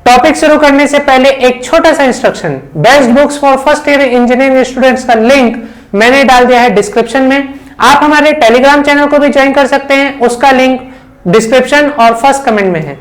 Topic शुरू करने से पहले एक छोटा सा instruction, best books for first year engineering students का लिंक मैंने डाल दिया है डिस्क्रिप्शन में। आप हमारे टेलीग्राम चैनल को भी ज्वाइन कर सकते हैं, उसका लिंक डिस्क्रिप्शन और फर्स्ट कमेंट में है।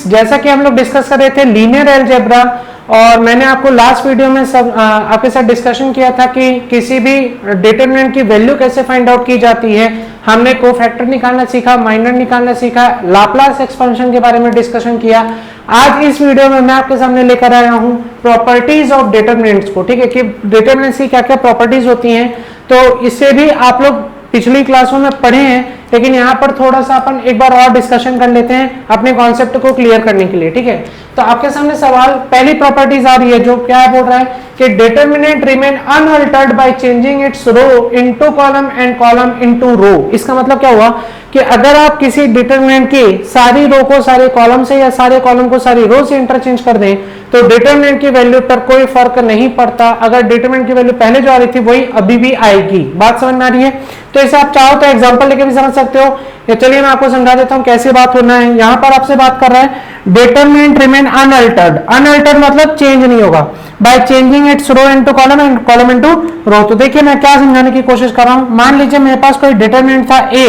जैसा कि हम लोग डिस्कस कर रहे थे लीनियर अलजेब्रा, और मैंने आपको लास्ट वीडियो में सब आपके साथ डिस्कशन किया था कि किसी भी डिटरमिनेंट की वैल्यू कैसे फाइंड आउट की जाती है। हमने कोफैक्टर निकालना सीखा, माइनर निकालना सीखा, लाप्लास एक्सपेंशन के बारे में डिस्कशन किया। आज इस वीडियो में मैं आपके सामने लेकर आया हूं प्रॉपर्टीज ऑफ डिटरमिनेंट्स को, ठीक है, कि डिटरमिनेंट्स की क्या क्या प्रॉपर्टीज होती हैं। तो इससे भी आप लोग पिछली क्लासों में पढ़े हैं, लेकिन यहाँ पर थोड़ा सा अपन एक बार और डिस्कशन कर लेते हैं अपने कॉन्सेप्ट को क्लियर करने के लिए, ठीक है। तो आपके सामने सवाल, पहली प्रॉपर्टीज आ रही है जो क्या बोल रहा है कि determinant remain unaltered by changing its row into column and column into row. इसका मतलब क्या हुआ कि अगर आप किसी डिटरमिनेंट की सारी रो को सारे कॉलम से या सारे कॉलम को सारी रो से इंटरचेंज कर दें तो डिटरमिनेंट की वैल्यू पर कोई फर्क नहीं पड़ता। अगर डिटरमिनेंट की वैल्यू पहले जो आ रही थी वही अभी भी आएगी। बात समझ में आ रही है? तो इसे आप चाहो तो एग्जांपल लेके भी समझ सकते हो, या चलिए मैं आपको समझा देता हूं कैसे बात होना है। यहां पर आपसे बात कर रहा है डिटरमिनेंट रिमेन अनअल्टर्ड। अनअल्टर्ड मतलब चेंज नहीं होगा by changing its row into column and column into row. तो देखिए मैं क्या समझाने की कोशिश कर रहा हूं। मान लीजिए मेरे पास कोई डिटरमिनेंट था ए,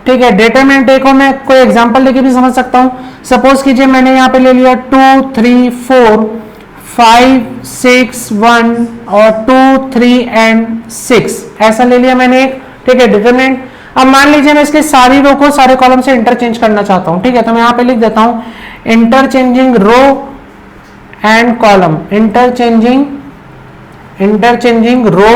ठीक है। डिटरमिनेंट ए को मैं कोई एग्जांपल लेके भी समझ सकता हूं। सपोज कीजिए मैंने यहां पे ले लिया 2 3 4 5 6 1 और 2 3 एंड 6 ऐसा ले लिया मैंने एक, ठीक है, डिटरमिनेंट। अब मान लीजिए मैं इसके सारी रो को सारे कॉलम से इंटरचेंज करना चाहता हूं, ठीक है। तो मैं यहां पे लिख देता हूं interchanging row and column, interchanging row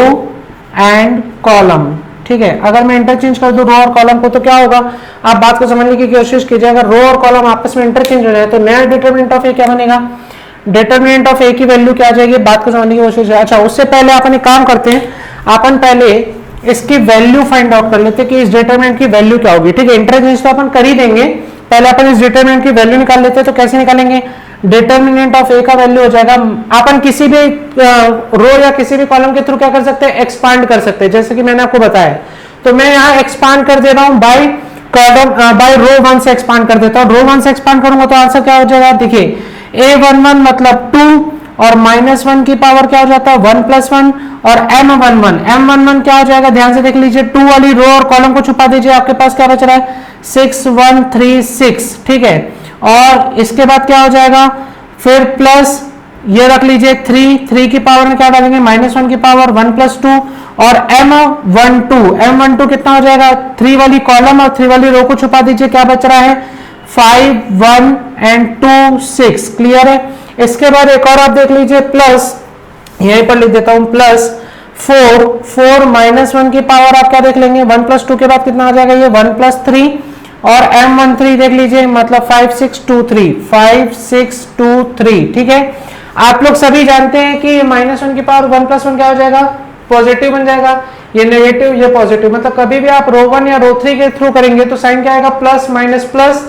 and column, ठीक है। अगर मैं इंटरचेंज कर दूं रो और कॉलम को तो क्या होगा, आप बात को समझने की कोशिश कीजिए। अगर रो और कॉलम आपस में इंटरचेंज हो जाए तो नया डिटरमिनेंट ऑफ ए क्या बनेगा, डिटरमिनेंट ऑफ ए की वैल्यू क्या आ जाएगी, बात को समझने की कोशिश। अच्छा, उससे पहले अपन एक काम करते हैं, अपन पहले इसकी वैल्यू फाइंड आउट कर लेते हैं कि इस डिटरमिनेंट की वैल्यू क्या होगी, ठीक है। इंटरचेंज तो अपन कर ही देंगे, पहले अपन इस डिटरमिनेंट की वैल्यू निकाल लेते हैं। तो कैसे निकालेंगे, डिटरमिनेंट ऑफ ए का वैल्यू हो जाएगा, अपन किसी भी रो या किसी भी कॉलम के थ्रू क्या कर सकते हैं, एक्सपांड कर सकते हैं, जैसे कि मैंने आपको बताया। तो मैं यहाँ एक्सपांड कर दे रहा हूं बाय कॉलम बाय रो 1 से एक्सपांड कर देता हूं। रो 1 से एक्सपांड करूंगा तो आंसर क्या हो जाएगा, देखिए a11 मतलब 2 और -1 की पावर क्या हो जाता है 1 + 1 और m11 क्या हो जाएगा, ध्यान से देख लीजिए। 2 वाली रो और कॉलम को छुपा दीजिए, आपके पास क्या बच रहा है 6 1 3 6, ठीक है। और इसके बाद क्या हो जाएगा, फिर प्लस ये रख लीजिए 3 की पावर में क्या डालेंगे -1 की पावर 1 + 2 और m12 कितना हो जाएगा, 3 वाली कॉलम और 3 वाली रो को छुपा दीजिए, क्या बच रहा है 5 1 एंड 2 6, क्लियर है। इसके बाद एक और आप देख लीजिए प्लस, यहीं पर लिख देता हूं प्लस 4 -1 की पावर आप क्या देख लेंगे 1 + 2 के बाद कितना आ जाएगा ये 1 + 3 और m13 देख लीजिए मतलब 5 6 2 3, ठीक है। आप लोग सभी जानते हैं कि -1 की पावर 1 + 1 क्या हो जाएगा, पॉजिटिव बन जाएगा। ये नेगेटिव ये पॉजिटिव, मतलब कभी भी आप रो 1 या रो 3 के थ्रू करेंगे तो साइन क्या आएगा प्लस माइनस प्लस।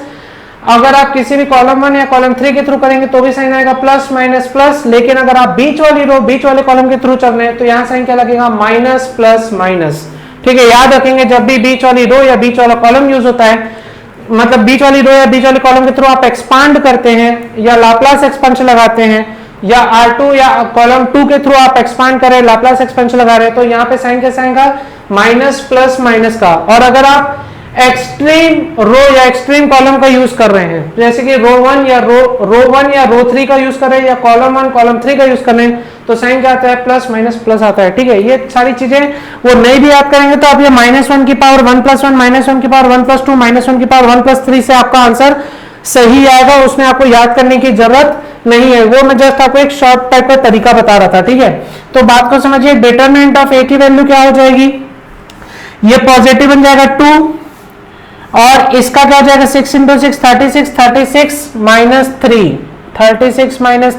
अगर आप किसी भी कॉलम 1 या कॉलम 3 के थ्रू करेंगे तो भी साइन आएगा प्लस माइनस प्लस। लेकिन अगर आप बीच वाली रो बीच वाले कॉलम के थ्रू चल रहे हैं तो यहाँ साइन क्या लगेगा माइनस प्लस माइनस, ठीक है। याद रखेंगे जब भी बीच वाली रो या बीच वाला कॉलम यूज होता है, मतलब बीच वाली रो या बीच वाले कॉलम के थ्रू आप एक्सपांड करते हैं या लाप्लास एक्सपेंशन लगाते हैं, या R2 या कॉलम 2 के थ्रू आप एक्सपांड करें लाप्लास एक्सपेंशन लगा रहे हैं, तो यहाँ पे साइन कैसे आएगा माइनस प्लस माइनस का। और अगर आप एक्सट्रीम रो या एक्सट्रीम कॉलम का यूज कर रहे हैं, जैसे कि रो 1 या रो 3 का यूज कर रहे हैं या कॉलम 1 कॉलम 3 का यूज कर रहे हैं, तो साइन क्या आता है प्लस माइनस प्लस आता है, ठीक है। ये सारी चीजें वो नहीं भी याद करेंगे तो आप ये -1 की पावर 1 + 1 -1 की पावर 1 + 2 -1 की पावर 1 + 3 से आपका आंसर सही आएगा। उसमें आपको याद करने की जरूरत नहीं है, वो मैं जस्ट आपको एक शॉर्ट टाइप का तरीका बता रहा था, ठीक है। तो बात को समझिए, डिटरमिनेंट ऑफ ए की वैल्यू क्या हो जाएगी, ये पॉजिटिव बन जाएगा 2 और इसका क्या हो जाएगा 6 × 6 36 36 -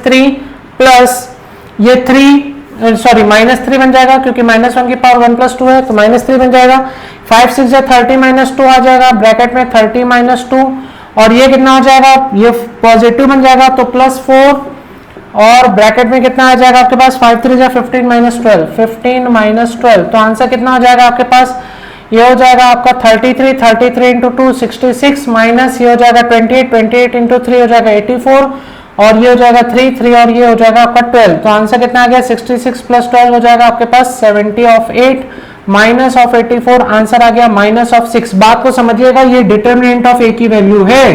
3 प्लस ये 3 बन जाएगा क्योंकि -1 की पावर 1 + 2 है तो -3 बन जाएगा। 5 6 या 30 - 2 आ जाएगा ब्रैकेट में 30 - 2 और ये कितना हो जाएगा, ये पॉजिटिव बन जाएगा तो +4 और ब्रैकेट में कितना आ जाएगा आपके पास 5 3 या 15 - 12 तो आंसर कितना हो जाएगा आपके पास, ये हो जाएगा आपका 33 × 2 66 माइनस ये हो जाएगा 28 × 3 हो जाएगा 84 और ये हो जाएगा 3 3 और ये हो जाएगा आपका 12। तो आंसर कितना आ गया 66 प्लस 12 हो जाएगा आपके पास 70 ऑफ 8 माइनस ऑफ 84, आंसर आ गया माइनस ऑफ 6। बात को समझिएगा, ये डिटरमिनेंट ऑफ ए की वैल्यू है।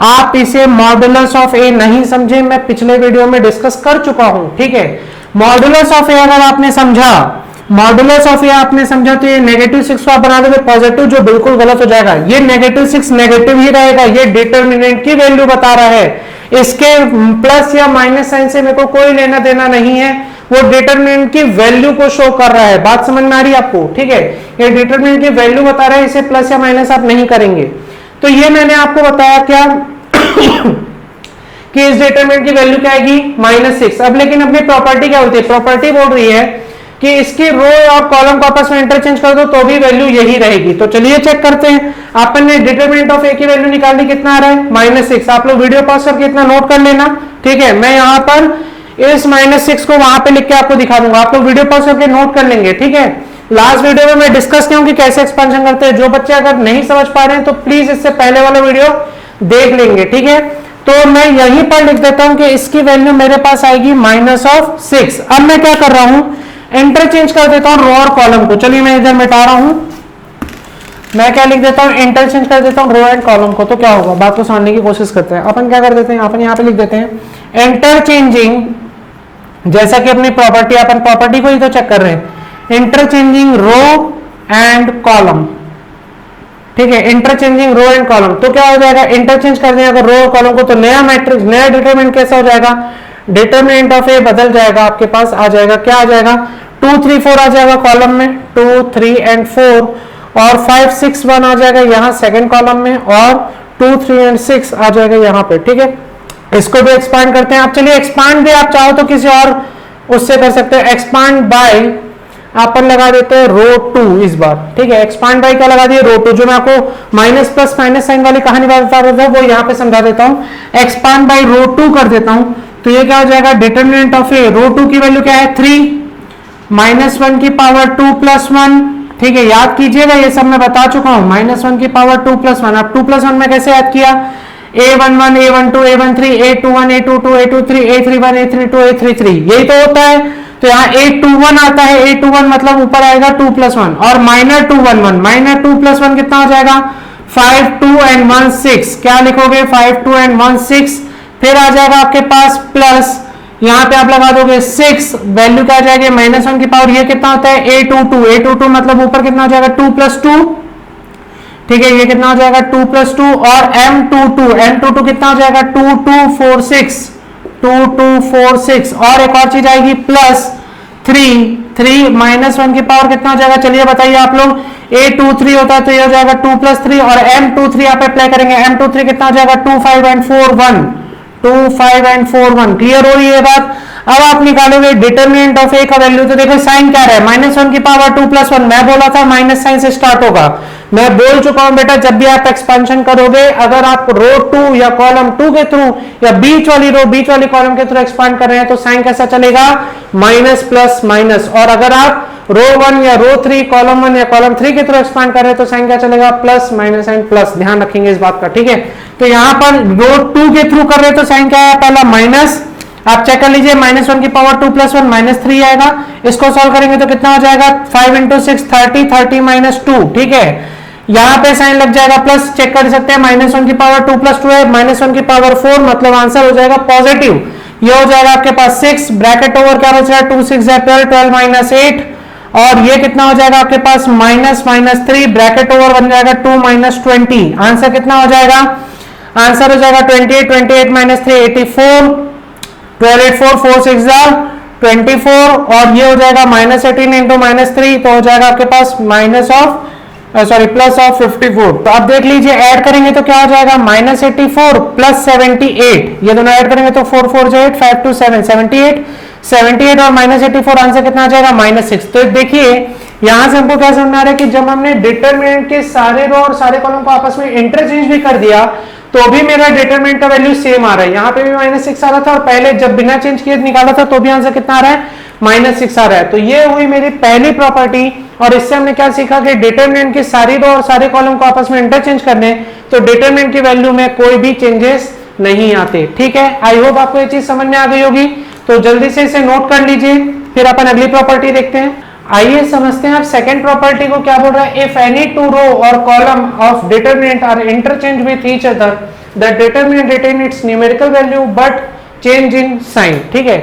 आप इसे मॉडुलस ऑफ ए नहीं समझे, मैं पिछले वीडियो में डिस्कस कर चुका हूं, ठीक है। मॉडुलस ऑफ ए अगर आपने समझा, मॉडुलस ऑफ ए आपने समझा तो ये -6 को आप बना दोगे पॉजिटिव, जो बिल्कुल गलत हो जाएगा। ये -6 नेगेटिव ही रहेगा, ये डिटरमिनेंट की वैल्यू बता रहा है। इसके प्लस या माइनस साइन से मेरे को कोई लेना देना नहीं है, वो डिटरमिनेंट की वैल्यू को शो कर रहा है। बात समझ में आ रही है आपको, ठीक है। ये डिटरमिनेंट की वैल्यू बता रहा है, इसे प्लस या माइनस आप नहीं करेंगे। तो ये मैंने आपको बताया क्या कि इस डिटरमिनेंट की वैल्यू क्या आएगी -6। अब लेकिन अपनी प्रॉपर्टी क्या होती है, प्रॉपर्टी बोल रही है कि इसकी रो और कॉलम को आपस में इंटरचेंज कर दो तो भी वैल्यू यही रहेगी। तो चलिए चेक करते हैं। आपन ने डिटरमिनेंट ऑफ ए की वैल्यू निकाल ली, कितना आ रहा है -6। आप लोग वीडियो पॉज करके इतना नोट कर लेना, ठीक है। मैं यहाँ पर इस -6 को वहां पे लिख के आपको दिखा दूंगा, आप लोग वीडियो पॉज करके नोट कर लेंगे, ठीक है। लास्ट वीडियो में मैं डिस्कस किया कि कैसे एक्सपेंशन करते हैं। जो बच्चे अगर नहीं समझ पा रहे हैं तो प्लीज इससे पहले वाला वीडियो देख लेंगे, ठीक है। तो मैं यहीं पर लिख देता हूं कि इसकी वैल्यू मेरे पास आएगी -6। अब मैं क्या कर रहा हूं, इंटरचेंज कर देता हूं रो और कॉलम को। चलिए मैं इधर मिटा रहा हूं, मैं क्या लिख देता हूं, इंटरचेंज कर देता हूं रो एंड कॉलम को। तो क्या होगा, बात को समझने की कोशिश करते हैं। अपन क्या कर देते हैं, अपन यहां पे लिख देते हैं इंटरचेंजिंग, जैसा कि अपनी प्रॉपर्टी, अपन प्रॉपर्टी को ही तो चेक कर रहे हैं, इंटरचेंजिंग रो एंड कॉलम, ठीक है। इंटरचेंजिंग रो एंड कॉलम, तो क्या हो जाएगा, इंटरचेंज कर दें अगर रो और कॉलम को, तो नया मैट्रिक्स, नया डिटरमिनेंट कैसा हो जाएगा, डिटरमिनेंट ऑफ ए बदल जाएगा, आपके पास आ जाएगा, क्या आ जाएगा 2 3 4 आ जाएगा कॉलम में, 2 3 एंड 4, और 5 6 1 आ जाएगा यहाँ सेकंड कॉलम में, और 2 3 एंड 6 आ जाएगा यहाँ पे, ठीक है। इसको भी एक्सपांड करते हैं आप। चलिए एक्सपांड भी आप चाहो तो किसी और उससे कर सकते हैं, एक्सपांड बाय अपन लगा देते हैं रो 2 इस बार, ठीक है। एक्सपांड बाय क्या लगा दिए, रो 2। जो मैं आपको माइनस प्लस माइनस साइन वाली कहानी बता रहा था वो यहाँ पे समझा देता हूँ। एक्सपांड बाय रो 2 कर देता हूँ, तो ये क्या हो जाएगा, डिटरमिनेंट ऑफ ए, रो 2 की वैल्यू क्या है 3 -1 की पावर 2 + 1, ठीक है। याद कीजिएगा, ये सब मैं बता चुका हूँ, -1 की पावर 2 + 1। अब 2 + 1 में कैसे याद किया, a11 a12 a13 a21 a22 a23 a31 a32 a33, यही तो होता है। तो यहाँ a21 आता है, a21 मतलब ऊपर आएगा 2 + 1, और -2 + 1 कितना हो जाएगा 5 2 एंड 1 6, क्या लिखोगे 5 2 एंड 1 6, फिर आ जाएगा आपके पास प्लस, यहाँ पे आप लगा दोगे 6, वैल्यू क्या आ जाएगी -1 की पावर, ये कितना होता है a22 मतलब ऊपर कितना हो जाएगा 2 + 2, ठीक है। ये कितना हो जाएगा 2 + 2, और m22 कितना हो जाएगा 2 2 4 6, और एक और चीज आएगी प्लस 3 -1 की पावर कितना हो जाएगा, चलिए बताइए आप लोग, a23 होता है तो ये हो जाएगा 2 + 3, और m23 आप अप्लाई करेंगे, m23 कितना हो जाएगा 2 5 एंड 4 1, 2 5 एंड 4 1, क्लियर हो रही है बात। अब आप निकालोगे डिटरमिनेंट ऑफ ए का वैल्यू, तो देखो साइन क्या है, -1 की पावर 2 + 1, मैं बोला था माइनस साइन से स्टार्ट होगा, मैं बोल चुका हूं बेटा, जब भी आप एक्सपेंशन करोगे, अगर आप रो 2 या कॉलम 2 के थ्रू या बीच वाली रो बीच वाली कॉलम के थ्रू एक्सपांड कर रहे हैं तो साइन कैसा चलेगा, माइनस प्लस माइनस, और अगर आप रो 1 या रो 3 कॉलम 1 या कॉलम 3 के थ्रू एक्सपांड कर रहे हैं तो साइन क्या चलेगा, प्लस माइनस एंड प्लस, ध्यान रखेंगे इस बात का, ठीक है। तो यहां पर रो 2 के थ्रू कर रहे हैं तो साइन क्या है, पहला माइनस, आप चेक कर लीजिए, -1 की पावर 2 + 1 -3 आएगा। इसको सॉल्व करेंगे तो कितना हो जाएगा 5 × 6 30 30 - 2, ठीक है। यहां पे साइन लग जाएगा प्लस, चेक कर सकते हैं, -1 की पावर 2 + 2 है, -1 की पावर 4, मतलब आंसर हो जाएगा पॉजिटिव। ये हो जाएगा आपके पास 6, ब्रैकेट ओवर क्या बच रहा है 2 6 12 12 - 8, और ये कितना हो जाएगा आपके पास -3, ब्रैकेट ओवर बन जाएगा 2 - 20, आंसर कितना हो जाएगा, आंसर हो जाएगा 28 28 - 3 84, 12 8 4 4 6 24, और ये हो जाएगा -18 × -3, तो हो जाएगा आपके पास प्लस ऑफ 54। तो आप देख लीजिए, ऐड करेंगे तो क्या हो जाएगा -84 + 78, ये दोनों ऐड करेंगे तो 4 4 8 5 2 7 78 और -84, आंसर कितना आ जाएगा -6। तो देखिए यहां से हमको क्या समझ आ रहा है कि जब हमने डिटरमिनेंट के सारे रो और सारे कॉलम को आपस में इंटरचेंज भी कर दिया तो भी मेरा डिटरमिनेंट का वैल्यू सेम आ रहा है। यहाँ पे भी -6 आ रहा था, और पहले जब बिना चेंज किए निकाला था तो भी आंसर कितना आ रहा है -6 आ रहा है। तो ये हुई मेरी पहली प्रॉपर्टी, और इससे हमने क्या सीखा कि डिटरमिनेंट की सारी रो और सारे कॉलम को आपस में इंटरचेंज करने, तो डिटरमिनेंट की वैल्यू में कोई भी चेंजेस नहीं आते। ठीक है, आई होप आपको ये चीज समझ में आ गई होगी। तो जल्दी से इसे नोट कर लीजिए, फिर अपन अगली प्रॉपर्टी देखते हैं। आइए समझते हैं आप सेकेंड प्रॉपर्टी को क्या बोल रहा है। इफ एनी टू रो और column of determinant are interchange with each other the determinant retain its numerical value but change in sign. ठीक है,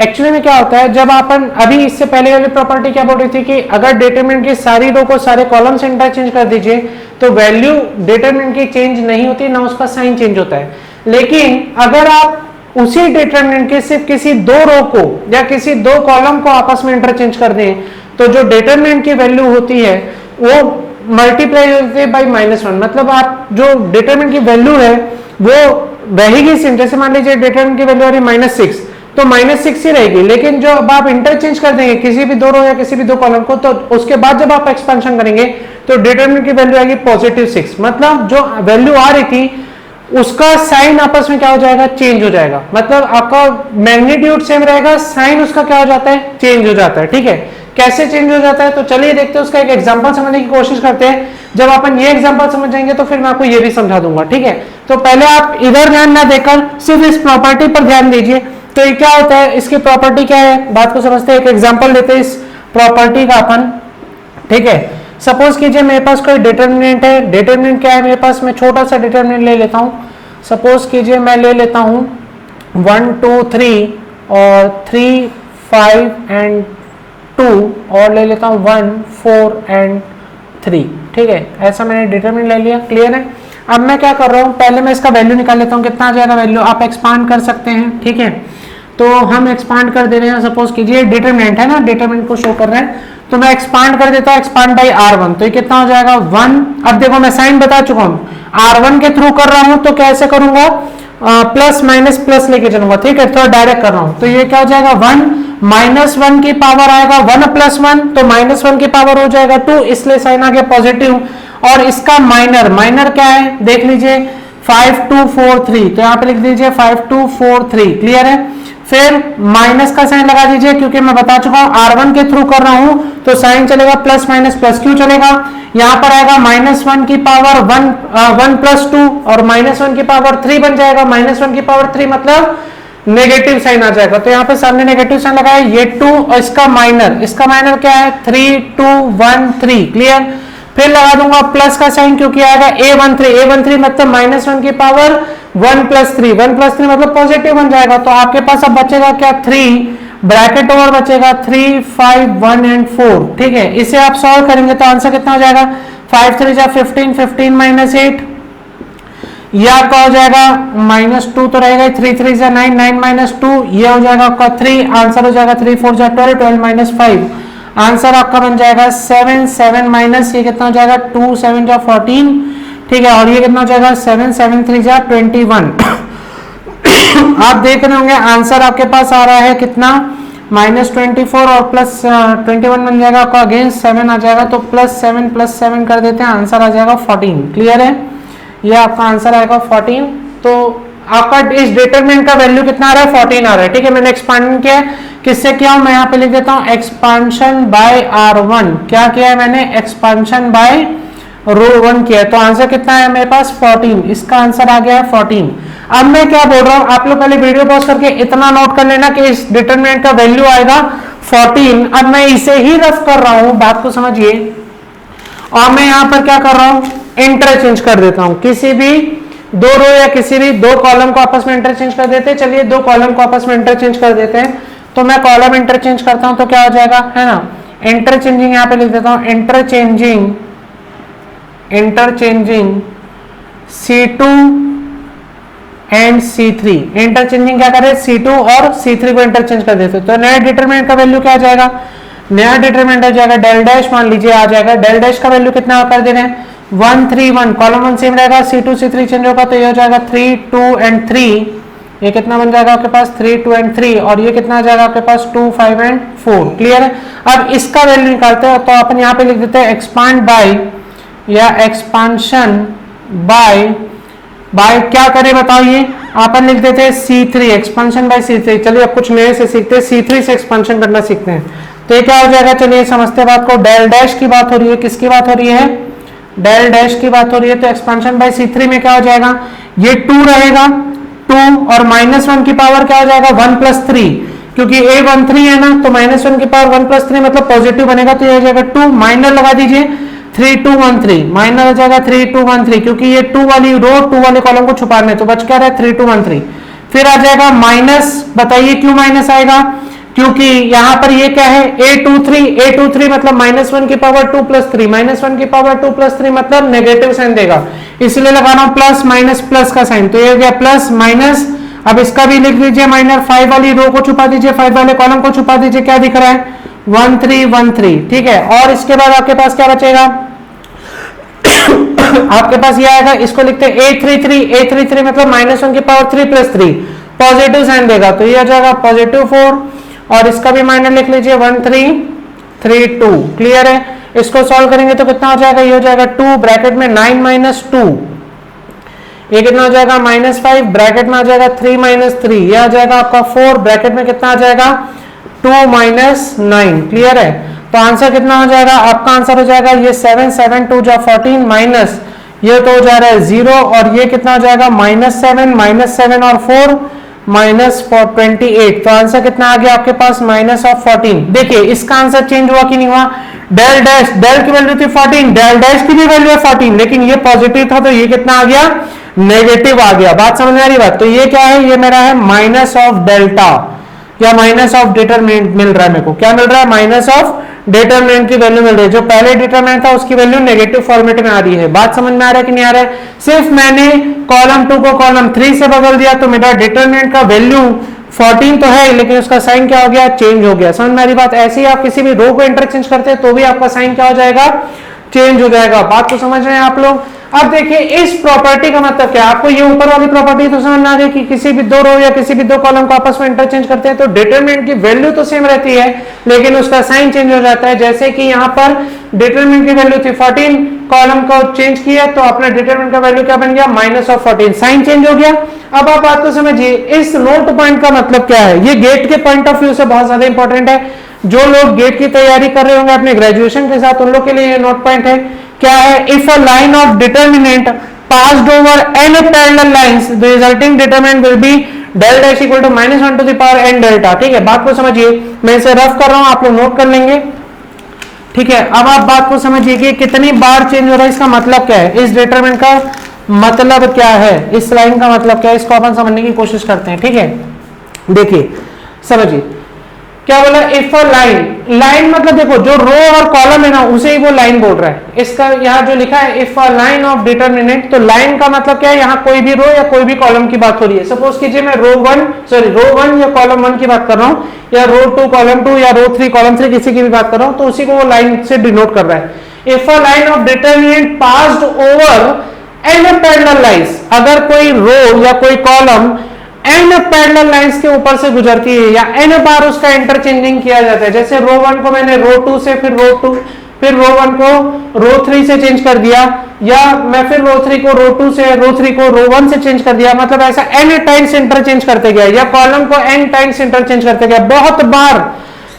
एक्चुअली में क्या होता है, जब अपन अभी इससे पहले वाली प्रॉपर्टी क्या बोल रही थी कि अगर डिटरमिनेंट की सारी रो को सारे कॉलम से इंटरचेंज कर दीजिए तो वैल्यू डिटरमिनेंट की चेंज नहीं होती, ना उसका साइन चेंज होता है। लेकिन अगर आप उसी डिटरमिनेंट के सिर्फ किसी दो रो को या किसी दो कॉलम को आपस में इंटरचेंज कर दें तो जो डिटरमिनेंट की वैल्यू होती है वो मल्टीप्लाई होती है बाई -1। मतलब आप जो डिटरमिनेंट की वैल्यू है वो रहेगी सेम। जैसे मान लीजिए डिटरमिनेंट की वैल्यू आ रही है -6 तो -6 ही रहेगी, लेकिन जो अब आप इंटरचेंज कर देंगे किसी भी दो रो या किसी भी दो कॉलम को तो उसके बाद जब आप एक्सपेंशन करेंगे तो डिटरमिनेंट की वैल्यू आएगी +6। मतलब जो वैल्यू आ रही थी उसका साइन आपस में क्या हो जाएगा, चेंज हो जाएगा। मतलब आपका मैग्नीट्यूड सेम रहेगा, साइन उसका क्या हो जाता है, चेंज हो जाता है। ठीक है, कैसे चेंज हो जाता है तो चलिए देखते हैं, उसका एक एग्जांपल समझने की कोशिश करते हैं। जब अपन ये एग्जांपल समझ जाएंगे तो फिर मैं आपको ये भी समझा दूंगा। ठीक है, तो पहले आप इधर ध्यान ना देकर सिर्फ इस प्रॉपर्टी पर ध्यान दीजिए। तो ये क्या होता है, इसकी प्रॉपर्टी क्या है, बात को समझते हैं। एक एग्जाम्पल लेते हैं इस प्रॉपर्टी का अपन। ठीक है, सपोज कीजिए मेरे पास कोई डिटरमिनेंट है। डिटरमिनेंट क्या है मेरे पास, मैं छोटा सा डिटरमिनेंट ले लेता हूं। सपोज कीजिए मैं ले लेता हूं 1 2 3 और 3 5 एंड 2 और ले लेता हूं 1 4 एंड 3। ठीक है, ऐसा मैंने डिटरमिनेंट ले लिया। क्लियर है। अब मैं क्या कर रहा हूं, पहले मैं इसका वैल्यू निकाल लेता हूं, कितना आ जाएगा वैल्यू, आप एक्सपांड कर सकते हैं। ठीक है, तो हम एक्सपांड कर दे रहे हैं। सपोज कीजिए डिटरमिनेंट है ना, डिटरमिनेंट को शो कर रहे हैं तो मैं एक्सपांड कर देता हूं, एक्सपांड बाई R1। तो ये कितना हो जाएगा 1। अब देखो मैं साइन बता चुका हूं, R1 के थ्रू कर रहा हूं तो कैसे करूंगा, प्लस माइनस प्लस लेके चलूंगा। ठीक है, थोड़ा डायरेक्ट कर रहा हूं तो ये क्या हो जाएगा 1 -1 की पावर आएगा 1 + 1 तो -1 की पावर हो जाएगा 2, इसलिए साइन आ गया पॉजिटिव। और इसका माइनर क्या है देख लीजिए 5 2 4 3, तो यहाँ पे लिख दीजिए 5 2 4 3। क्लियर है। फिर माइनस का साइन लगा दीजिए क्योंकि मैं बता चुका हूं R1 के थ्रू कर रहा हूं तो साइन चलेगा प्लस माइनस प्लस। क्यों चलेगा, यहां पर आएगा -1 की पावर 1 + 2 और -1 की पावर 3 बन जाएगा। -1 की पावर 3 मतलब नेगेटिव साइन आ जाएगा, तो यहाँ पे सामने नेगेटिव साइन लगाया, ये 2 और इसका माइनर क्या है 3 2 1 3। क्लियर। फिर लगा दूंगा प्लस का साइन क्योंकि आएगा A13 मतलब -1 की पावर 1 + 3 मतलब पॉजिटिव बन जाएगा। तो आपके पास अब बचेगा क्या 3 ब्रैकेट ओवर बचेगा 3 5 1 एंड 4। ठीक है, इसे आप सॉल्व करेंगे तो आंसर कितना हो जाएगा 5 3 जा 15 15 -8 ये आपका हो जाएगा -2 तो रहेगा 3 3 जा 9 9 -2 ये हो जाएगा आपका 3। आंसर हो जाएगा 3 4 जा 12 12 -5 आंसर आपका बन जाएगा 7 7 माइनस ये कितना हो जाएगा 2 7 जा 14। ठीक है, और ये कितना हो जाएगा 7 7 3 जा 21। आप देख रहे होंगे आंसर आपके पास आ रहा है कितना -24 और +21 बन जाएगा आपका, अगेन 7 आ जाएगा तो +7 कर देते हैं, आंसर आ जाएगा 14। क्लियर है, ये आपका आंसर आएगा 14। तो आपका इस डिटरमिनेंट का वैल्यू कितना आ रहा है 14 आ रहा है। ठीक है, मैंने एक्सपांड किया, किससे किया हूं मैं यहाँ पे लिख देता हूँ एक्सपांशन बाय R1। क्या किया है मैंने, एक्सपांशन बाय रो 1 किया, तो आंसर कितना है मेरे पास 14। इसका आंसर आ गया है 14। अब मैं क्या बोल रहा हूं, आप लोग पहले वीडियो पॉज करके इतना नोट कर लेना कि इस डिटरमिनेंट का वैल्यू आएगा 14। अब मैं इसे ही रफ कर रहा हूं, बात को समझिए, और मैं यहां पर क्या कर रहा हूं इंटरचेंज कर देता हूं, किसी भी दो रो या किसी भी दो कॉलम को आपस में इंटरचेंज कर देते हैं। चलिए दो कॉलम को आपस में इंटरचेंज कर देते हैं, तो मैं कॉलम इंटरचेंज करता हूं तो क्या हो जाएगा, है ना, इंटरचेंजिंग यहां पे लिख देता हूं interchanging C2 and C3। Interchanging क्या करे C2 और C3 को इंटरचेंज कर देते, तो नया डिटरमिनेंट का वैल्यू क्या आ जाएगा, नया डिटरमिनेंट आ जाएगा डेल डैश, मान लीजिए आ जाएगा डेल डैश का वैल्यू कितना कर दे रहे हैं 1 3 1, कॉलम 1 सेम रहेगा, C2 C3 चेंज होगा तो ये हो जाएगा 3 2 एंड 3। ये कितना बन जाएगा आपके पास 3 2 एंड 3, और ये कितना आ जाएगा आपके पास 2 5 एंड 4। क्लियर है। अब इसका वैल्यू निकालते हैं, तो अपन यहाँ पे लिख देते हैं एक्सपांड बाय या एक्सपांशन बाय क्या करें बताओ, ये अपन लिख देते हैं C3, एक्सपांशन बाय C3। चलिए अब कुछ नए से सीखते हैं, C3 से एक्सपांशन करना सीखते हैं। तो ये क्या हो जाएगा, चलिए समझते बात को, डेल डैश की बात हो रही है, किसकी बात हो रही है, डेल डैश की बात हो रही है, तो एक्सपांशन बाय C3 में क्या हो जाएगा, ये 2 रहेगा, 2 और -1 की पावर क्या हो जाएगा 1 + 3, क्योंकि a13 है ना, तो -1 की पावर 1 + 3 मतलब पॉजिटिव बनेगा, तो ये हो जाएगा 2, माइनर लगा दीजिए 3213, माइनर हो जाएगा 3213, क्योंकि ये 2 वाली रो 2 वाले कॉलम को छुपाना है, तो बच क्या रहा है 3213। फिर आ जाएगा माइनस, बताइए क्यों माइनस आएगा, क्योंकि यहां पर ये क्या है a23 मतलब -1 की पावर 2 + 3, -1 की पावर 2 + 3 मतलब नेगेटिव साइन देगा, इसलिए लगाना प्लस माइनस प्लस का साइन, तो ये हो गया प्लस माइनस। अब इसका भी लिख लीजिए माइनर, 5 वाली रो को छुपा दीजिए, 5 वाले कॉलम को छुपा दीजिए, क्या दिख रहा है 1313, ठीक है। और इसके बाद आपके पास क्या बचेगा आपके पास ये आएगा, इसको लिखते हैं a33 मतलब -1 की पावर 3 + 3 पॉजिटिव साइन देगा, तो ये आ जाएगा +4, और इसका भी माइनर लिख लीजिए 1332, क्लियर है। इसको सॉल्व करेंगे तो कितना हो जाएगा, ये हो जाएगा 2 ब्रैकेट में 9 - 2, ये कितना हो जाएगा -5 ब्रैकेट में आ जाएगा 3 - 3, ये आ जाएगा आपका 4 ब्रैकेट में कितना आ जाएगा 2 - 9, क्लियर है। तो आंसर कितना हो जाएगा, आपका आंसर हो जाएगा ये 7 7 2 जा 14 माइनस ये तो हो जा रहा है 0, और ये कितना हो जाएगा -7 और 4 -28, तो आंसर कितना आ गया आपके पास -14। देखिए इसका आंसर चेंज हुआ कि नहीं हुआ, डेल डैश, डेल की वैल्यू थी 14, डेल डैश की भी वैल्यू है 14, लेकिन ये पॉजिटिव था तो ये कितना आ गया नेगेटिव आ गया। बात समझ में आ रही बात, तो ये क्या है, ये मेरा है माइनस ऑफ डेल्टा या माइनस ऑफ डिटरमिनेंट मिल रहा है मेरे को, क्या मिल रहा है माइनस ऑफ डिटरमिनेंट की वैल्यू मिल रही है, जो पहले डिटरमिनेंट था उसकी वैल्यू नेगेटिव फॉर्मेट में आ रही है। बात समझ में आ रहा है कि नहीं आ रहा है, सिर्फ मैंने कॉलम 2 को कॉलम 3 से बदल दिया तो मेरा डिटरमिनेंट का वैल्यू 14 तो है, लेकिन उसका साइन क्या हो गया, चेंज हो गया। समझ में आ रही बात, ऐसे ही आप किसी भी रो को इंटरचेंज करते हैं तो भी आपका साइन क्या हो जाएगा, चेंज हो जाएगा। बात तो समझ रहे हैं आप लोग। अब देखिए इस प्रॉपर्टी का मतलब क्या है, आपको ये ऊपर वाली प्रॉपर्टी तो समझ में आ गई कि किसी भी दो रो या किसी भी दो कॉलम को आपस में इंटरचेंज करते हैं तो डिटरमिनेंट की वैल्यू तो सेम रहती है, लेकिन उसका साइन चेंज हो जाता है। जैसे कि यहाँ पर डिटरमिनेंट की वैल्यू थी 14, कॉलम को चेंज किया तो अपना डिटरमिनेंट का वैल्यू क्या बन गया -14, साइन चेंज हो गया। अब आप बात को समझिए, इस नोट पॉइंट का मतलब क्या है, ये गेट के पॉइंट ऑफ व्यू से बहुत ज्यादा इंपॉर्टेंट है। जो लोग गेट की तैयारी कर रहे होंगे अपने ग्रेजुएशन के साथ, उन लोग के लिए ये नोट पॉइंट है। क्या है, if a line of determinant passed over n parallel lines, the resulting determinant will be del dash equal to -1 to the power n delta। ठीक है, बात को समझिए, मैं इसे रफ कर रहा हूं, आप लोग नोट कर लेंगे। ठीक है, अब आप बात को समझिए कि कितनी बार चेंज हो रहा है, इसका मतलब क्या है, इस डिटरमिनेंट का मतलब क्या है, इस लाइन का मतलब क्या है, इसको अपन समझने की कोशिश करते हैं। ठीक है, देखिए समझिए क्या बोला, इफ अ लाइन मतलब देखो जो रो और कॉलम है ना उसे ही वो लाइन बोल रहा है। इसका यहाँ जो लिखा है if a line of determinant, तो लाइन का मतलब क्या है, यहाँ कोई भी रो या कोई भी कॉलम की बात हो रही है। सपोज कीजिए मैं रो 1 या कॉलम 1 की बात कर रहा हूँ, या रो 2 कॉलम 2 या रो 3 कॉलम 3 किसी की भी बात कर रहा हूँ, तो उसी को वो लाइन से डिनोट कर रहा है। If a line of determinant passed over an parallel lines, अगर कोई रो या कोई कॉलम n पैरेलल लाइंस के ऊपर से गुजरती है या n बार उसका इंटरचेंजिंग किया जाता है, जैसे रो 1 को मैंने रो 2 से फिर रो 1 को रो 3 से चेंज कर दिया, या मैं फिर रो 3 को रो 2 से रो 3 को रो 1 से चेंज कर दिया, मतलब ऐसा n टाइम्स इंटरचेंज करते गया, या कॉलम को n टाइम्स इंटरचेंज करते गया, बहुत बार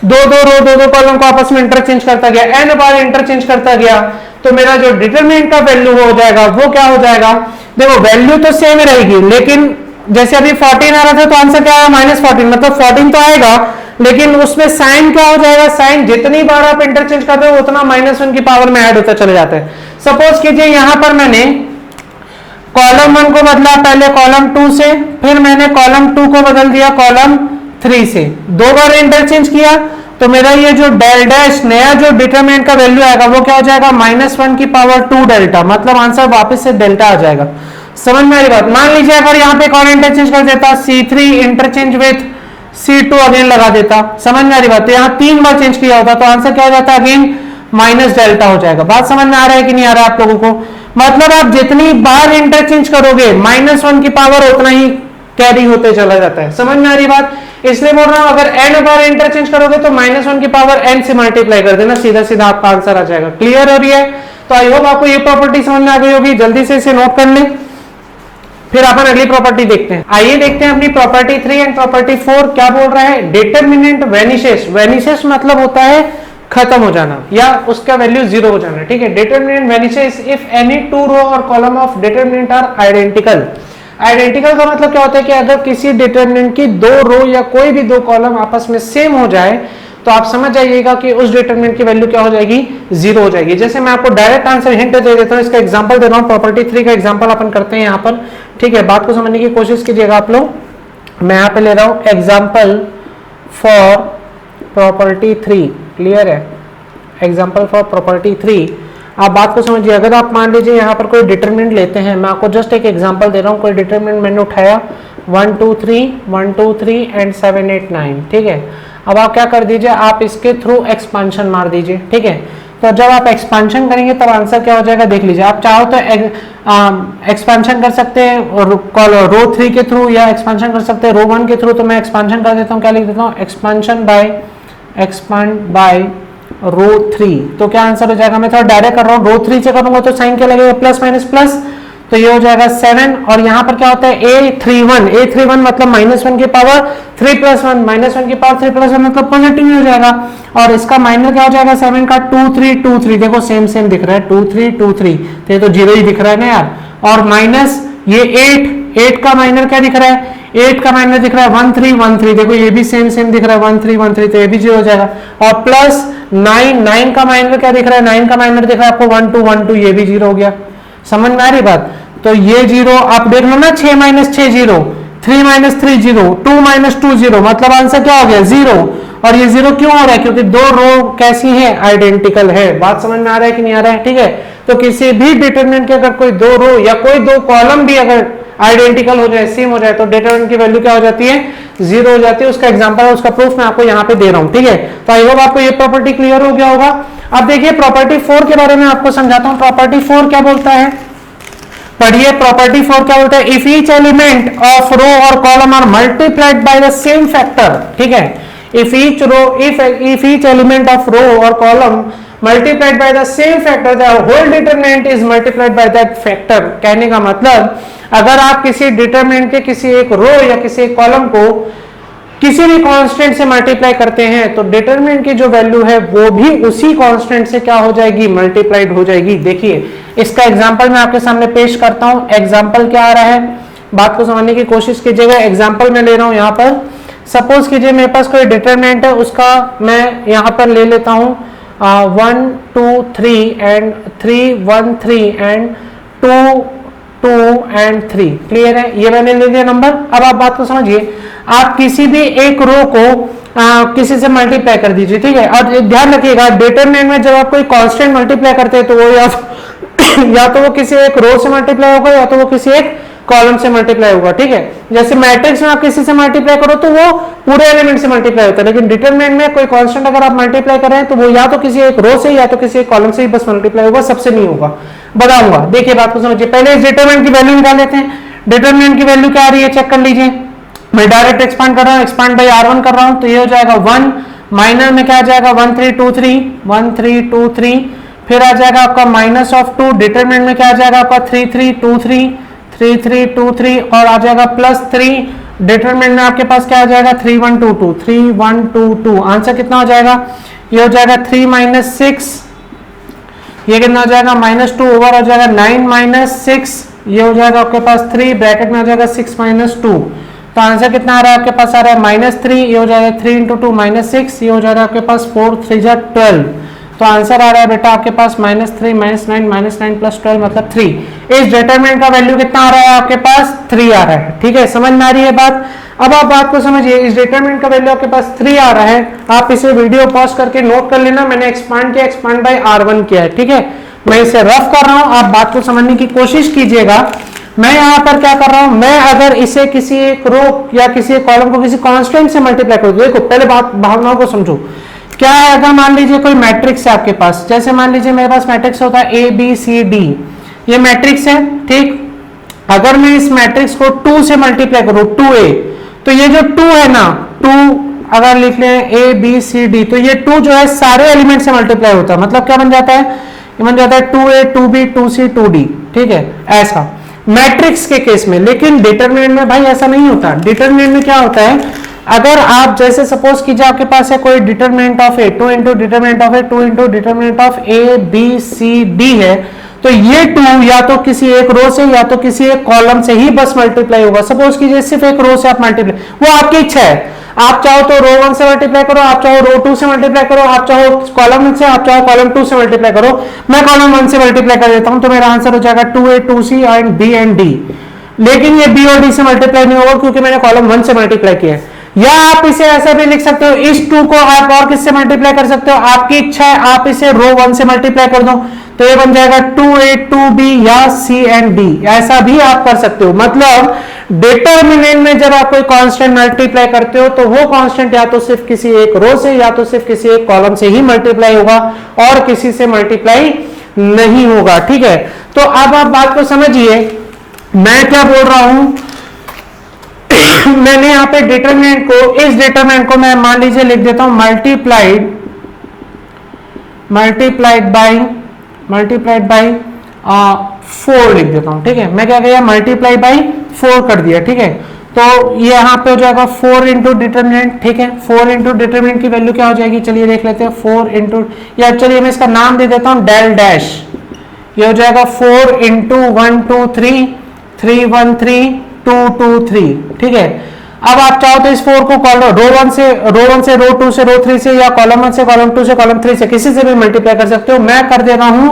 दो कॉलम को आपस में इंटरचेंज करता गया, n बार इंटरचेंज करता गया, तो मेरा जो डिटरमिनेंट का वैल्यू हो जाएगा वो क्या हो जाएगा, देखो वैल्यू तो सेम रहेगी, लेकिन जैसे अभी 14 आ रहा था तो आंसर क्या आया -14, मतलब 14 तो आएगा, लेकिन उसमें साइन क्या हो जाएगा, साइन जितनी बार आप इंटरचेंज कर रहे हो उतना -1 की पावर में ऐड होता चले जाता है। सपोज कीजिए यहां पर मैंने कॉलम 1 को बदला पहले कॉलम 2 से, फिर मैंने कॉलम 2 को बदल दिया कॉलम 3 से, दो बार इंटरचेंज किया, तो मेरा ये जो डेल डैश नया जो डिटरमिनेंट का वैल्यू आएगा वो क्या हो जाएगा -1 की पावर 2 डेल्टा, मतलब आंसर वापस से डेल्टा आ जाएगा। समझ में आ रही बात। मान लीजिए अगर यहाँ पे कौन इंटरचेंज कर देता, C3 interchange with C2 again लगा देता, समझ में आ रही बात, तो यहाँ 3 बार चेंज किया होता तो आंसर क्या हो जाता, अगेन माइनस डेल्टा हो जाएगा। बात समझ में आ रहा है कि नहीं आ रहा है आप लोगों को, मतलब आप जितनी बार इंटरचेंज करोगे -1 की पावर उतना ही कैरी होते चला जाता है। समझ में आ रही बात, इसलिए बोल रहा हूं अगर n बार इंटरचेंज करोगे तो -1 की पावर n से मल्टीप्लाई कर देना, सीधा सीधा आपका आंसर आ जाएगा। क्लियर हो रही है, तो आई होप आपको ये प्रॉपर्टी समझ में आ गई होगी, जल्दी से इसे नोट कर लें, फिर अपन अगली प्रॉपर्टी देखते हैं। आइए देखते हैं अपनी प्रॉपर्टी 3 एंड प्रॉपर्टी 4 क्या बोल रहा है। डिटरमिनेंट वेनिशेस, वेनिशेस मतलब होता है खत्म हो जाना या उसका वैल्यू 0 हो जाना। ठीक है, determinant vanishes if any two row और column of determinant are identical, identical का मतलब क्या होता है कि अगर किसी डिटरमिनेंट की दो रो या कोई भी दो कॉलम आपस में सेम हो जाए तो आप समझ जाइएगा कि उस डिटरमिनेंट की वैल्यू क्या हो जाएगी, 0 हो जाएगी। जैसे मैं आपको डायरेक्ट आंसर हिंट दे देता हूं, इसका एग्जांपल दे रहा हूं, प्रॉपर्टी 3 का एग्जांपल अपन करते हैं यहां पर, ठीक है। बात को समझने की कोशिश कीजिएगा आप लोग। मैं यहां पे ले रहा हूं एग्जांपल फॉर प्रॉपर्टी 3, क्लियर है, एग्जांपल फॉर प्रॉपर्टी 3। आप बात को समझिए, अगर आप मान लीजिए यहाँ पर कोई डिटरमिनेंट लेते हैं, मैं आपको जस्ट एक एग्जांपल दे रहा हूँ, कोई डिटरमिनेंट मैंने उठाया 1 2 3 1 2 3 एंड 7 8 9, ठीक है। अब आप क्या कर दीजिए, आप इसके थ्रू एक्सपांशन मार दीजिए, ठीक है। तो जब आप एक्सपांशन करेंगे तब आंसर क्या हो जाएगा देख लीजिए। आप चाहो तो एक्सपांशन कर सकते हैं रो 3 के थ्रू या एक्सपांशन कर सकते हैं रो 1 के थ्रू। तो मैं एक्सपांशन कर देता हूँ, क्या लिख देता हूँ, एक्सपांड बाय रो 3। तो क्या आंसर हो जाएगा, मैं थोड़ा डायरेक्ट कर रहा हूँ, रो 3 से करूंगा तो साइन क्या लगेगा, प्लस माइनस प्लस, तो ये हो जाएगा 7। और यहाँ पर क्या होता है a31 मतलब -1 की पावर 3 + 1, -1 की पावर 3 + 1 मतलब पॉजिटिव हो जाएगा। और इसका माइनर क्या हो जाएगा 7 का 2 3 2 3, देखो सेम दिख रहा है 2 3 2 3, तो 0 ही दिख रहा है ना यार। और माइनस ये 8 का माइनर क्या दिख रहा है, 8 का माइनर दिख रहा है 1 3 1 3, देखो ये भी सेम दिख रहा है 1 3 1 3, तो ये भी 0 हो जाएगा। और प्लस 9 का माइनर क्या दिख रहा है, 9 का माइनर दिख रहा है आपको 1 2 1 2, ये भी 0 हो गया। समझ में आ रही बात। तो ये 0 आप देख लो ना, 6 - 6 0, 3 - 3 0, 2 - 2 0, मतलब आंसर क्या हो गया 0। और ये 0 क्यों हो रहा है, क्योंकि दो रो कैसी है, आइडेंटिकल है। बात समझ में आ रहा है कि नहीं आ रहा है, ठीक है। तो किसी भी डिटरमिनेंट के अगर कोई दो रो या कोई दो कॉलम भी अगर आइडेंटिकल हो जाए, सेम हो जाए, तो डिटरमिनेंट की वैल्यू क्या हो जाती है, 0 हो जाती है। उसका एग्जांपल है, उसका प्रूफ मैं आपको यहाँ पे दे रहा हूँ, ठीक है। तो आई होप आपको ये प्रॉपर्टी क्लियर हो गया होगा। अब देखिए प्रॉपर्टी 4 के बारे में आपको समझाता हूँ। प्रॉपर्टी 4 क्या बोलता है, पढ़िए। प्रॉपर्टी 4 क्या बोलता है, if each element of row और column are multiplied by the same factor, ठीक है। If each element of row और column multiplied by the same factor, the whole determinant is multiplied by that factor. कहने का मतलब, अगर आप किसी डिटरमिनेंट के किसी एक रो या किसी एक कॉलम को किसी भी कांस्टेंट से मल्टीप्लाई करते हैं तो डिटरमिनेंट की जो वैल्यू है वो भी उसी कांस्टेंट से क्या हो जाएगी, मल्टीप्लाइड हो जाएगी। देखिए इसका एग्जांपल मैं आपके सामने पेश करता हूं। एग्जांपल क्या आ रहा है, बात को समझने की कोशिश कीजिएगा। एग्जांपल मैं ले रहा हूं यहाँ पर, सपोज कीजिए मेरे पास कोई डिटरमिनेंट है, उसका मैं यहाँ पर ले लेता हूँ 1 2 3 एंड 3 1 3 एंड 2 2 एंड 3, क्लियर है, ये मैंने ले लिया नंबर। अब आप बात को समझिए, आप किसी भी एक रो को किसी से मल्टीप्लाई कर दीजिए, ठीक है। और ध्यान रखिएगा डिटरमिनेंट में जब आप कोई कांस्टेंट मल्टीप्लाई करते हैं तो वो या तो वो किसी एक रो से मल्टीप्लाई होगा या तो वो किसी एक कॉलम से मल्टीप्लाई होगा, ठीक है। जैसे मैट्रिक्स में आप किसी से मल्टीप्लाई करो तो वो पूरे एलिमेंट से मल्टीप्लाई होता है, लेकिन डिटरमिनेंट में कोई कांस्टेंट अगर आप मल्टीप्लाई कर रहे हैं तो वो या तो किसी एक रो से या तो किसी एक कॉलम से ही बस मल्टीप्लाई होगा, सबसे नहीं होगा। बताऊंगा, देखिए बात को समझिए। पहले इस डिटरमिनेंट की वैल्यू निकाल लेते हैं। डिटरमिनेंट की वैल्यू क्या आ रही है चेक कर लीजिए। मैं डायरेक्ट एक्सपांड कर रहा हूं, एक्सपांड बाय R1 कर रहा हूं, तो ये हो जाएगा 1, माइनर में क्या आ जाएगा 1 3 2 3 1 3 2 3, फिर आ जाएगा आपका माइनस ऑफ 2, डिटरमिनेंट में क्या आ जाएगा आपका 3 3 2 3 3 3 2 3, और आ जाएगा प्लस 3, डिटरमिनेंट में आपके पास क्या आ जाएगा 3 1 2 2 3 1 2 2। आंसर कितना हो जाएगा, ये हो जाएगा 3 - 6, ये कितना हो जाएगा -2 ओवर हो जाएगा 9 - 6, ये हो जाएगा आपके पास 3 ब्रैकेट में हो जाएगा 6 - 2। तो आंसर कितना आ रहा है आपके पास, आ रहा है -3, ये हो जाएगा 3 × 2 -6, ये हो जाएगा आपके पास 4 3 12। तो आंसर आ रहा है बेटा आपके पास -3 -9 -9 + 12 मतलब 3। इस डिटरमिनेंट का वैल्यू कितना आ रहा है आपके पास 3 आ रहा है, ठीक है। समझ में आ रही है बात। अब आप बात को समझिए, इस डिटरमिनेंट का वैल्यू आपके पास 3 आ रहा है। आप इसे वीडियो पॉज करके नोट कर लेना, मैंने एक्सपांड किया, एक्सपांड बाय R1 किया है, ठीक है। मैं इसे रफ कर रहा हूं, आप बात को समझने की कोशिश कीजिएगा। मैं यहां पर क्या कर रहा हूं, मैं अगर इसे किसी एक रो या किसी एक कॉलम को किसी कांस्टेंट से मल्टीप्लाई करूं, देखो पहले बात भावनाओं को समझो। क्या है, अगर मान लीजिए कोई मैट्रिक्स है आपके पास, जैसे मान लीजिए मेरे पास मैट्रिक्स होता है ABCD, ये मैट्रिक्स है, ठीक। अगर मैं इस मैट्रिक्स को 2 से मल्टीप्लाई करूं 2A, तो ये जो 2 है ना, 2 अगर लिख लें ABCD, तो ये 2 जो है सारे एलिमेंट से मल्टीप्लाई होता है, मतलब क्या बन जाता है, ये बन जाता है 2A 2B 2C 2D, ठीक है, ऐसा मैट्रिक्स के केस में। लेकिन डिटरमिनेंट में भाई ऐसा नहीं होता। डिटरमिनेंट में क्या होता है, अगर आप जैसे सपोज कीजिए आपके पास है कोई determinant of A 2 × determinant of A 2 × determinant of A B C D है, तो ये 2 या तो किसी एक रो से या तो किसी एक कॉलम से ही बस मल्टीप्लाई होगा। सपोज कीजिए सिर्फ एक रो से आप मल्टीप्लाई, वो आपकी इच्छा है, आप चाहो तो रो 1 से मल्टीप्लाई करो, आप चाहो रो 2 से मल्टीप्लाई करो, आप चाहो कॉलम 1 से, आप चाहो कॉलम 2 से मल्टीप्लाई करो। मैं कॉलम 1 से मल्टीप्लाई कर देता हूं, तो मेरा आंसर हो जाएगा 2a 2c and b and d। लेकिन ये b और d से मल्टीप्लाई नहीं होगा क्योंकि मैंने कॉलम 1 से मल्टीप्लाई किया है। या आप इसे ऐसा भी लिख सकते हो, इस 2 को आप और किससे मल्टीप्लाई कर सकते हो, आपकी इच्छा है, आप इसे रो 1 से मल्टीप्लाई कर दो, तो ये बन जाएगा 2a 2b या c एंड d। ऐसा भी आप कर सकते हो। मतलब डिटरमिनेंट में जब आप कोई कांस्टेंट मल्टीप्लाई करते हो तो वो कांस्टेंट या तो सिर्फ किसी एक रो से या तो सिर्फ किसी एक कॉलम से ही मल्टीप्लाई होगा और किसी से मल्टीप्लाई नहीं होगा। ठीक है, तो अब आप बात को समझिए, मैं क्या बोल रहा हूं। मैंने यहां पे डिटरमिनेंट को, इस डिटरमिनेंट को मैं मान लीजिए लिख देता हूं मल्टीप्लाइड बाई 4 लिख देता हूं। ठीक है, मैं क्या किया, मल्टीप्लाई बाई 4 कर दिया। ठीक है, तो ये यहां पे हो जाएगा 4 इंटू डिटरमिनेंट। ठीक है, 4 इंटू डिटरमिनेंट की वैल्यू क्या हो जाएगी, चलिए देख लेते हैं। 4 इंटू, या चलिए मैं इसका नाम दे देता हूं डेल डैश। ये हो जाएगा 4 इंटू 1 2 3 3 1 3 2 2 3। ठीक है, अब आप चाहो तो इस 4 को रो 1 से रो 2 से रो 3 से या कॉलम 1 से कॉलम 2 से कॉलम 3 से किसी से भी मल्टीप्लाई कर सकते हो। मैं कर दे रहा हूं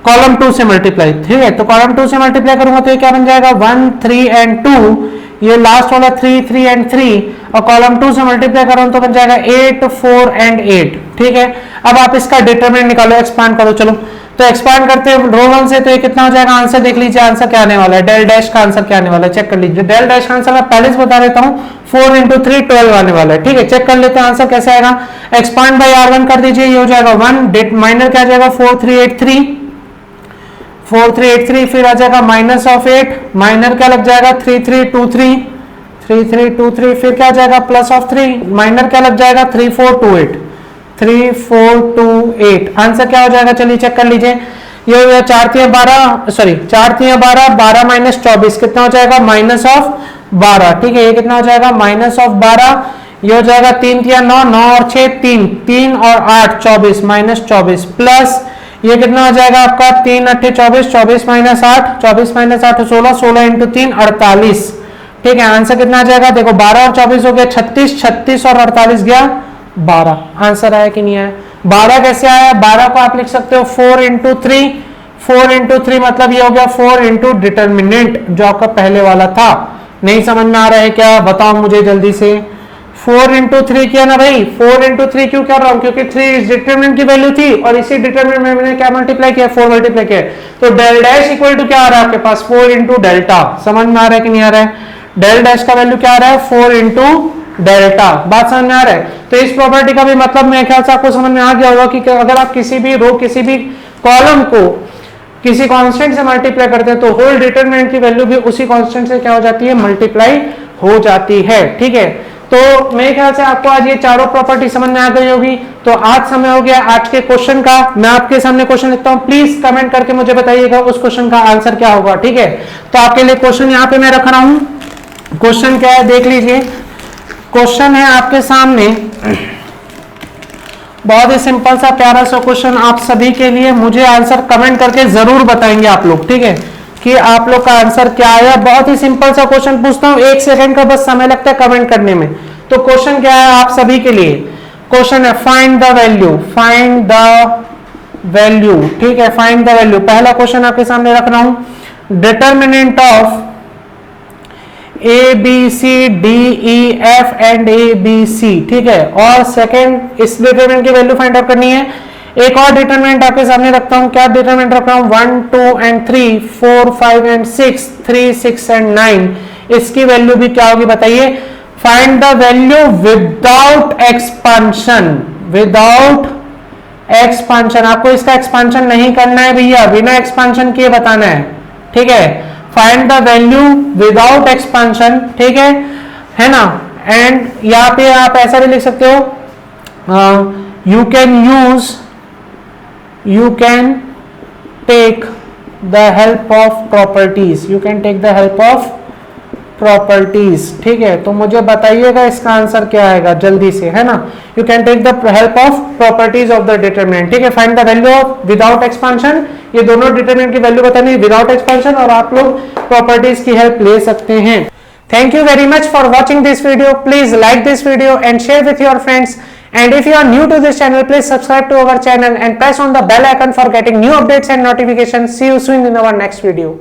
कॉलम 2 से मल्टीप्लाई। ठीक है, तो कॉलम 2 से मल्टीप्लाई करूंगा तो ये क्या बन जाएगा 1 3 एंड 2, ये लास्ट वाला 3 3 एंड 3, और कॉलम 2 से मल्टीप्लाई करूं तो बन जाएगा 8 4 एंड 8। ठीक है, अब आप इसका डिटरमिनेंट निकालो, एक्सपांड करो। चलो तो एक्सपांड करते हैं रो 1 से, तो ये कितना हो जाएगा, आंसर देख लीजिए, आंसर क्या आने वाला है, डेल डैश का आंसर क्या आने वाला है, चेक कर लीजिए। डेल डैश का आंसर मैं पहले से बता देता हूं, 4 इंटू 3 12 आने वाला है। ठीक है, चेक कर लेते हैं आंसर कैसे आएगा। एक्सपांड बाई R1 कर दीजिए, ये हो जाएगा 1, माइनर क्या आ जाएगा 4383 4383, फिर आ जाएगा माइनस ऑफ 8, माइनर क्या लग जाएगा 3323 3323, फिर क्या आ जाएगा प्लस ऑफ 3, माइनर क्या लग जाएगा 3428 3428। आंसर क्या हो जाएगा, चलिए चेक कर लीजिए। ये हो गया 4 3 12, सॉरी 4 3 12, 12 माइनस 24 कितना हो जाएगा माइनस ऑफ 12। ठीक है, ये कितना हो जाएगा माइनस ऑफ 12। ये हो जाएगा 3 3 9, 9 और 6 3, 3 और 8 24 माइनस 24, प्लस ये कितना हो जाएगा आपका 3 8 24, 24 माइनस 8, 24 माइनस 8 16, 16 इंटू 3 48। ठीक है, आंसर कितना आ जाएगा, देखो 12 और 24 हो गया 36, 36 और 48 गया 12। आंसर आया कि नहीं आया, 12 कैसे आया, 12 को आप लिख सकते हो 4 इंटू 3, 4 इंटू 3 मतलब ये हो गया 4 इंटू डिटरमिनेंट जो आपका पहले वाला था। नहीं समझ में आ रहा है क्या, बताओ मुझे जल्दी से। 4 इंटू 3 किया ना भाई, 4 इंटू 3 क्यों कर रहा हूं, क्योंकि 3 इस डिटरमिनेंट की वैल्यू थी और इसी डिटरमिनेंट में मैंने क्या मल्टीप्लाई किया, 4 मल्टीप्लाई किया। तो डेल डैश इक्वल टू क्या आ रहा है आपके पास 4 इंटू डेल्टा। समझ में आ रहा है कि नहीं आ रहा है, डेल डैश का वैल्यू क्या आ रहा है 4 इंटू डेल्टा। बात समझ में आ रहा है। तो इस प्रॉपर्टी का भी मतलब मेरे ख्याल से आपको समझ में आ गया होगा कि अगर आप किसी भी रो किसी भी कॉलम को किसी कांस्टेंट से मल्टीप्लाई करते हैं तो होल डिटरमिनेंट की वैल्यू भी उसी कांस्टेंट से क्या हो जाती है, मल्टीप्लाई हो जाती है। ठीक है, तो मेरे ख्याल से आपको आज ये चारों प्रॉपर्टी समझ में आ गई होगी। तो आज समय हो गया आज के क्वेश्चन का। मैं आपके सामने क्वेश्चन लिखता हूं, प्लीज कमेंट करके मुझे बताइएगा उस क्वेश्चन का आंसर क्या होगा। ठीक है, तो आपके लिए क्वेश्चन यहाँ पे मैं रख रहा हूं। क्वेश्चन क्या है देख लीजिए। क्वेश्चन है आपके सामने, बहुत ही सिंपल सा प्यारा सा क्वेश्चन आप सभी के लिए। मुझे आंसर कमेंट करके जरूर बताएंगे आप लोग, ठीक है, कि आप लोग का आंसर क्या आया। बहुत ही सिंपल सा क्वेश्चन पूछता हूं, 1 सेकंड का बस समय लगता है कमेंट करने में। तो क्वेश्चन क्या है आप सभी के लिए, क्वेश्चन है find the value, find the value. ठीक है, फाइंड द वैल्यू। पहला क्वेश्चन आपके सामने रख रहा हूं, determinant of A B C D E F and A B C. ठीक है, और सेकंड इस डिटरमिनेंट की वैल्यू फाइंड आउट करनी है। एक और डिटरमिनेंट आपके सामने रखता हूं, क्या डिटरमिनेंट रख रहा हूं 1 2 एंड 3 4 5 एंड 6 3 6 एंड 9। इसकी वैल्यू भी क्या होगी बताइए। Find the value without expansion, without expansion. आपको इसका एक्सपांशन नहीं करना है भैया, बिना एक्सपांशन किए बताना है। ठीक है, find the value without expansion. ठीक है ना। एंड यहां पे आप ऐसा भी लिख सकते हो, you can take the help of properties, you can take the help of properties, ठीक है। तो मुझे बताइएगा इसका आंसर क्या आएगा जल्दी से, है ना। You can take the help of properties of the determinant, ठीक है। Find the value of without expansion, ये दोनों डिटरमिनेंट की वैल्यू बतानी है विदाउट एक्सपांशन, और आप लोग प्रॉपर्टीज की हेल्प ले सकते हैं। Thank you very much for watching this video. Please like this video and share with your friends. And if you are new to this channel, please subscribe to our channel and press on the bell icon for getting new updates and notifications. See you soon in our next video.